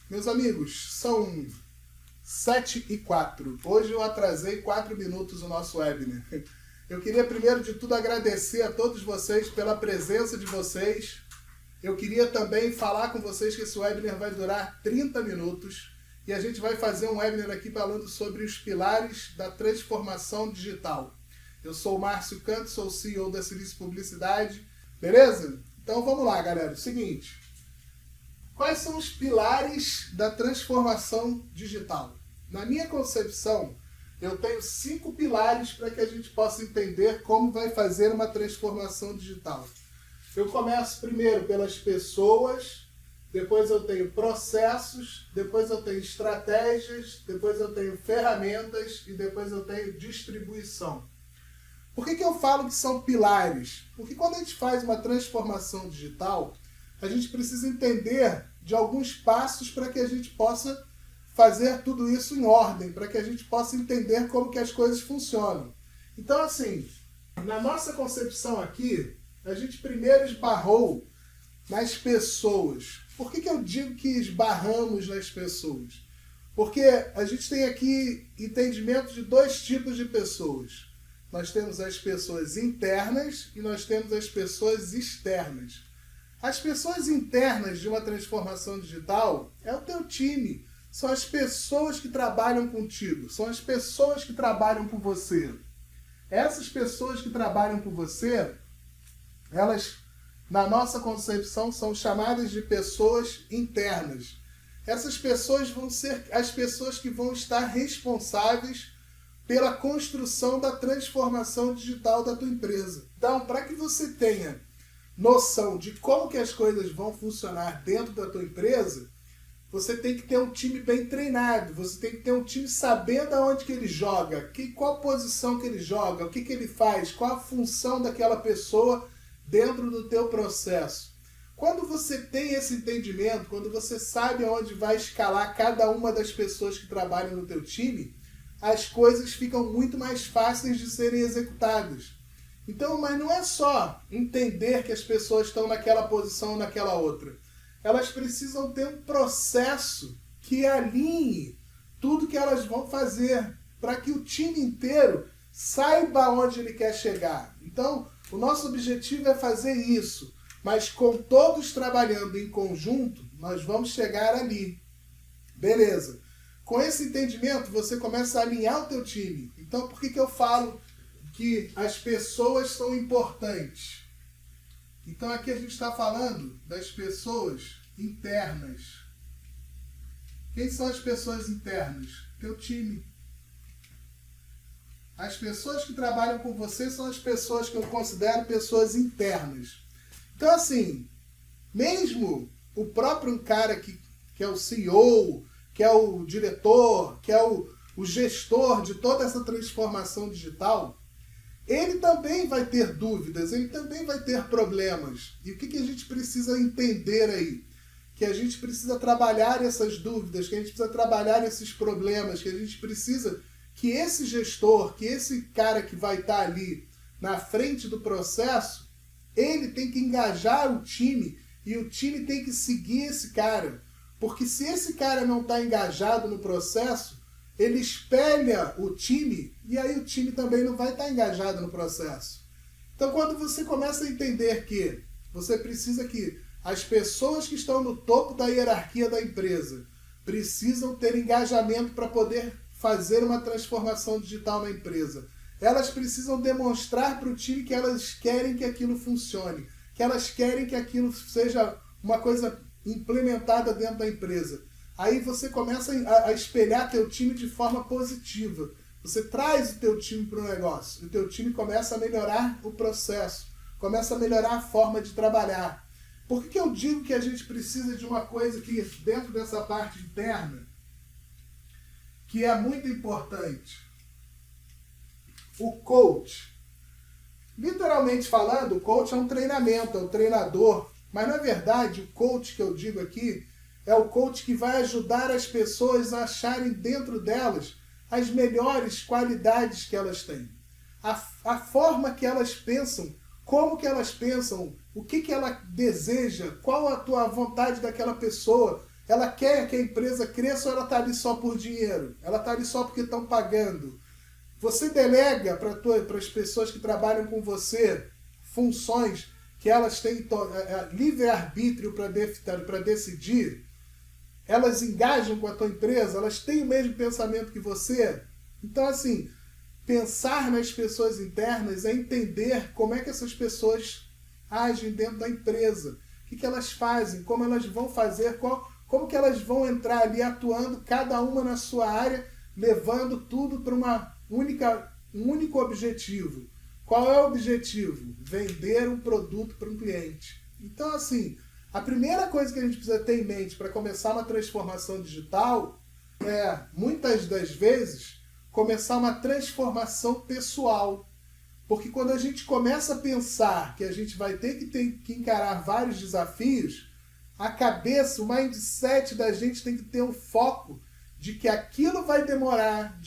Meus amigos, são 7h04. Hoje eu atrasei 4 minutos o nosso webinar. Eu queria primeiro de tudo agradecer a todos vocês pela presença de vocês. Eu queria também falar com vocês que esse webinar vai durar 30 minutos e a gente vai fazer um webinar aqui falando sobre os pilares da transformação digital. Eu sou o Márcio Canto, sou o CEO da Silício Publicidade, beleza? Então vamos lá, galera. O seguinte, quais são os pilares da transformação digital? Na minha concepção, eu tenho 5 pilares para que a gente possa entender como vai fazer uma transformação digital. Eu começo primeiro pelas pessoas, depois eu tenho processos, depois eu tenho estratégias, depois eu tenho ferramentas e depois eu tenho distribuição. Por que eu falo que são pilares? Porque quando a gente faz uma transformação digital, a gente precisa entender de alguns passos para que a gente possa fazer tudo isso em ordem, para que a gente possa entender como que as coisas funcionam. Então, assim, na nossa concepção aqui, a gente primeiro esbarrou nas pessoas. Por que eu digo que esbarramos nas pessoas? Porque a gente tem aqui entendimento de 2 tipos de pessoas. Nós temos as pessoas internas e nós temos as pessoas externas. As pessoas internas de uma transformação digital é o teu time. São as pessoas que trabalham contigo. São as pessoas que trabalham com você. Essas pessoas que trabalham com você, elas, na nossa concepção, são chamadas de pessoas internas. Essas pessoas vão ser as pessoas que vão estar responsáveis pela construção da transformação digital da tua empresa. Então, para que você tenha noção de como que as coisas vão funcionar dentro da tua empresa, você tem que ter um time bem treinado, você tem que ter um time sabendo aonde que ele joga, qual posição que ele joga, o que ele faz, qual a função daquela pessoa dentro do teu processo. Quando você tem esse entendimento, quando você sabe aonde vai escalar cada uma das pessoas que trabalham no teu time, as coisas ficam muito mais fáceis de serem executadas. Então, mas não é só entender que as pessoas estão naquela posição ou naquela outra. Elas precisam ter um processo que alinhe tudo que elas vão fazer para que o time inteiro saiba onde ele quer chegar. Então, o nosso objetivo é fazer isso, mas com todos trabalhando em conjunto, nós vamos chegar ali. Beleza. Com esse entendimento, você começa a alinhar o teu time. Então, por que eu falo que as pessoas são importantes? Então, aqui a gente está falando das pessoas internas. Quem são as pessoas internas? Teu time. As pessoas que trabalham com você são as pessoas que eu considero pessoas internas. Então, assim, mesmo o próprio cara que é o CEO, que é o diretor, que é o gestor de toda essa transformação digital, ele também vai ter dúvidas, ele também vai ter problemas. E o que a gente precisa entender aí? Que a gente precisa trabalhar essas dúvidas, que a gente precisa trabalhar esses problemas, que a gente precisa que esse gestor, que esse cara que vai estar ali na frente do processo, ele tem que engajar o time e o time tem que seguir esse cara. Porque se esse cara não está engajado no processo, ele espelha o time e aí o time também não vai estar engajado no processo. Então, quando você começa a entender que você precisa que as pessoas que estão no topo da hierarquia da empresa precisam ter engajamento para poder fazer uma transformação digital na empresa. Elas precisam demonstrar para o time que elas querem que aquilo funcione, que elas querem que aquilo seja uma coisa implementada dentro da empresa. Aí você começa a espelhar teu time de forma positiva. Você traz o teu time para o negócio. O teu time começa a melhorar o processo. Começa a melhorar a forma de trabalhar. Por que eu digo que a gente precisa de uma coisa que dentro dessa parte interna, que é muito importante? O coach. Literalmente falando, o coach é um treinamento, é um treinador. Mas na verdade, o coach que eu digo aqui é o coach que vai ajudar as pessoas a acharem dentro delas as melhores qualidades que elas têm. A forma que elas pensam, como que elas pensam, o que ela deseja, qual a tua vontade daquela pessoa. Ela quer que a empresa cresça ou ela está ali só por dinheiro? Ela está ali só porque estão pagando? Você delega para as pessoas que trabalham com você funções que elas têm livre-arbítrio para decidir? Elas engajam com a tua empresa? Elas têm o mesmo pensamento que você? Então, assim, pensar nas pessoas internas é entender como é que essas pessoas agem dentro da empresa. O que elas fazem, como elas vão fazer, como que elas vão entrar ali atuando, cada uma na sua área, levando tudo para um único objetivo. Qual é o objetivo? Vender um produto para um cliente. Então, assim, a primeira coisa que a gente precisa ter em mente para começar uma transformação digital é, muitas das vezes, começar uma transformação pessoal. Porque quando a gente começa a pensar que a gente vai ter que encarar vários desafios, a cabeça, o mindset da gente tem que ter um foco de que aquilo vai demorar,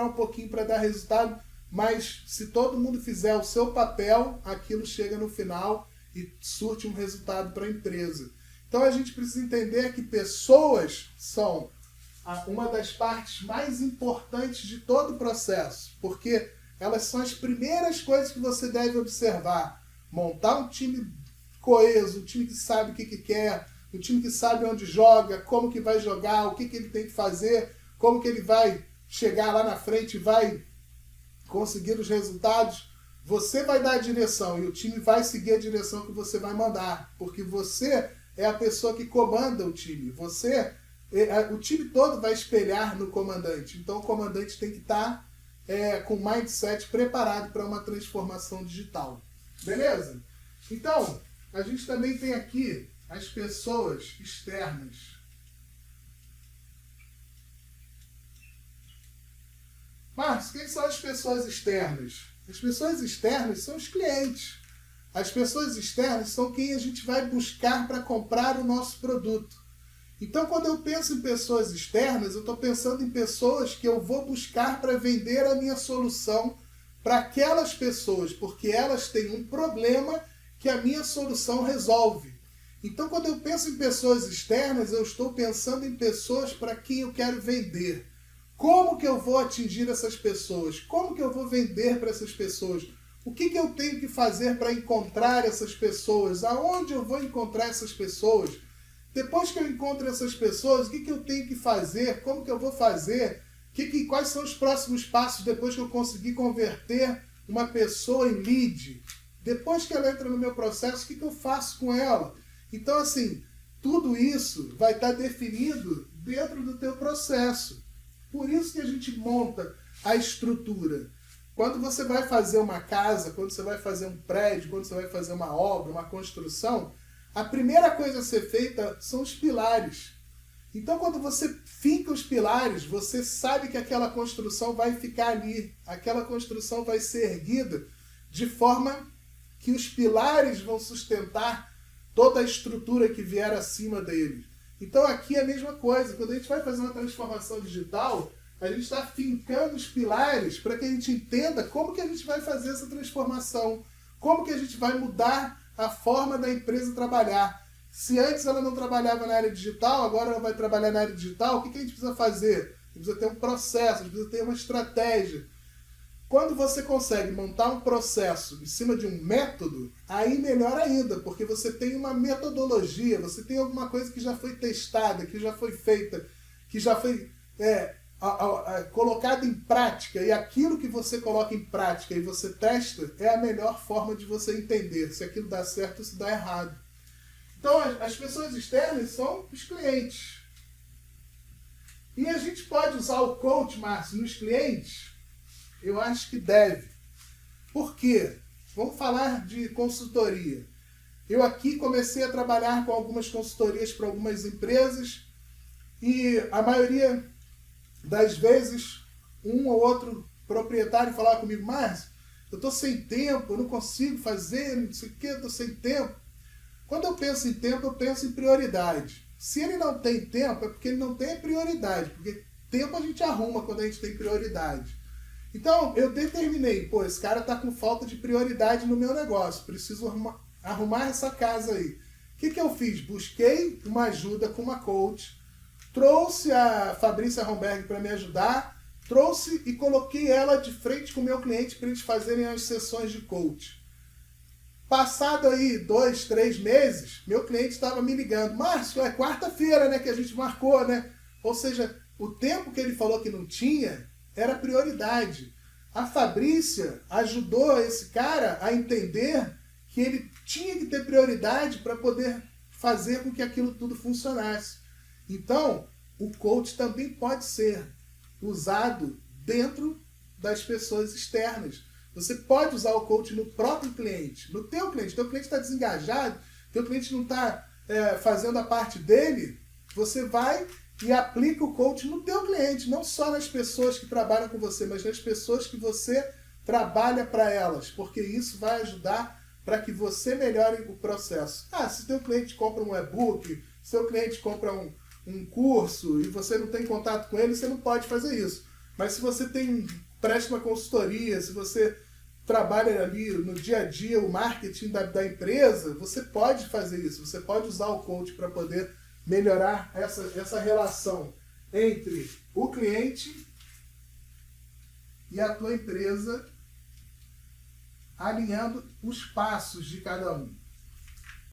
um pouquinho para dar resultado, mas se todo mundo fizer o seu papel, aquilo chega no final e surte um resultado para a empresa. Então a gente precisa entender que pessoas são uma das partes mais importantes de todo o processo, porque elas são as primeiras coisas que você deve observar. Montar um time coeso, um time que sabe o que quer, um time que sabe onde joga, como que vai jogar, o que ele tem que fazer, como que ele vai chegar lá na frente e vai conseguir os resultados. Você vai dar a direção e o time vai seguir a direção que você vai mandar, porque você é a pessoa que comanda o time. O time todo vai espelhar no comandante. Então o comandante tem que estar com o mindset preparado para uma transformação digital. Beleza? Então, a gente também tem aqui as pessoas externas. Marcos, quem são as pessoas externas? As pessoas externas são os clientes. As pessoas externas são quem a gente vai buscar para comprar o nosso produto. Então, quando eu penso em pessoas externas, eu estou pensando em pessoas que eu vou buscar para vender a minha solução para aquelas pessoas, porque elas têm um problema que a minha solução resolve. Então, quando eu penso em pessoas externas, eu estou pensando em pessoas para quem eu quero vender. Como que eu vou atingir essas pessoas? Como que eu vou vender para essas pessoas? O que eu tenho que fazer para encontrar essas pessoas? Aonde eu vou encontrar essas pessoas? Depois que eu encontro essas pessoas, o que eu tenho que fazer? Como que eu vou fazer? Quais são os próximos passos depois que eu conseguir converter uma pessoa em lead? Depois que ela entra no meu processo, o que eu faço com ela? Então, assim, tudo isso vai estar definido dentro do teu processo. Por isso que a gente monta a estrutura. Quando você vai fazer uma casa, quando você vai fazer um prédio, quando você vai fazer uma obra, uma construção, a primeira coisa a ser feita são os pilares. Então, quando você finca os pilares, você sabe que aquela construção vai ficar ali. Aquela construção vai ser erguida de forma que os pilares vão sustentar toda a estrutura que vier acima deles. Então, aqui é a mesma coisa. Quando a gente vai fazer uma transformação digital, a gente está fincando os pilares para que a gente entenda como que a gente vai fazer essa transformação, como que a gente vai mudar a forma da empresa trabalhar. Se antes ela não trabalhava na área digital, agora ela vai trabalhar na área digital, o que a gente precisa fazer? A gente precisa ter um processo, a gente precisa ter uma estratégia. Quando você consegue montar um processo em cima de um método, aí melhor ainda, porque você tem uma metodologia, você tem alguma coisa que já foi testada, que já foi feita, que já foi colocada em prática, e aquilo que você coloca em prática e você testa é a melhor forma de você entender se aquilo dá certo ou se dá errado. Então, as pessoas externas são os clientes. E a gente pode usar o coach, Márcio, nos clientes? Eu acho que deve. Por quê? Vamos falar de consultoria. Eu aqui comecei a trabalhar com algumas consultorias para algumas empresas e a maioria das vezes um ou outro proprietário falava comigo: Márcio, eu estou sem tempo, eu não consigo fazer, não sei o que, eu estou sem tempo. Quando eu penso em tempo, eu penso em prioridade. Se ele não tem tempo, é porque ele não tem prioridade, porque tempo a gente arruma quando a gente tem prioridade. Então, eu determinei, esse cara está com falta de prioridade no meu negócio, preciso arrumar essa casa aí. O que eu fiz? Busquei uma ajuda com uma coach, trouxe a Fabrícia Romberg para me ajudar, trouxe e coloquei ela de frente com o meu cliente para eles fazerem as sessões de coach. Passado aí 2, 3 meses, meu cliente estava me ligando. Márcio, é quarta-feira, né, que a gente marcou, né? Ou seja, o tempo que ele falou que não tinha era prioridade. A Fabrícia ajudou esse cara a entender que ele tinha que ter prioridade para poder fazer com que aquilo tudo funcionasse. Então, o coach também pode ser usado dentro das pessoas externas. Você pode usar o coach no próprio cliente, no teu cliente. Teu cliente está desengajado, teu cliente não está fazendo a parte dele, você vai e aplica o coach no teu cliente, não só nas pessoas que trabalham com você, mas nas pessoas que você trabalha para elas, porque isso vai ajudar para que você melhore o processo. Se teu cliente compra um e-book, se teu cliente compra um curso e você não tem contato com ele, você não pode fazer isso. Mas se você presta uma consultoria, se você trabalha ali no dia a dia o marketing da empresa, você pode fazer isso, você pode usar o coach para poder melhorar essa relação entre o cliente e a tua empresa, alinhando os passos de cada um.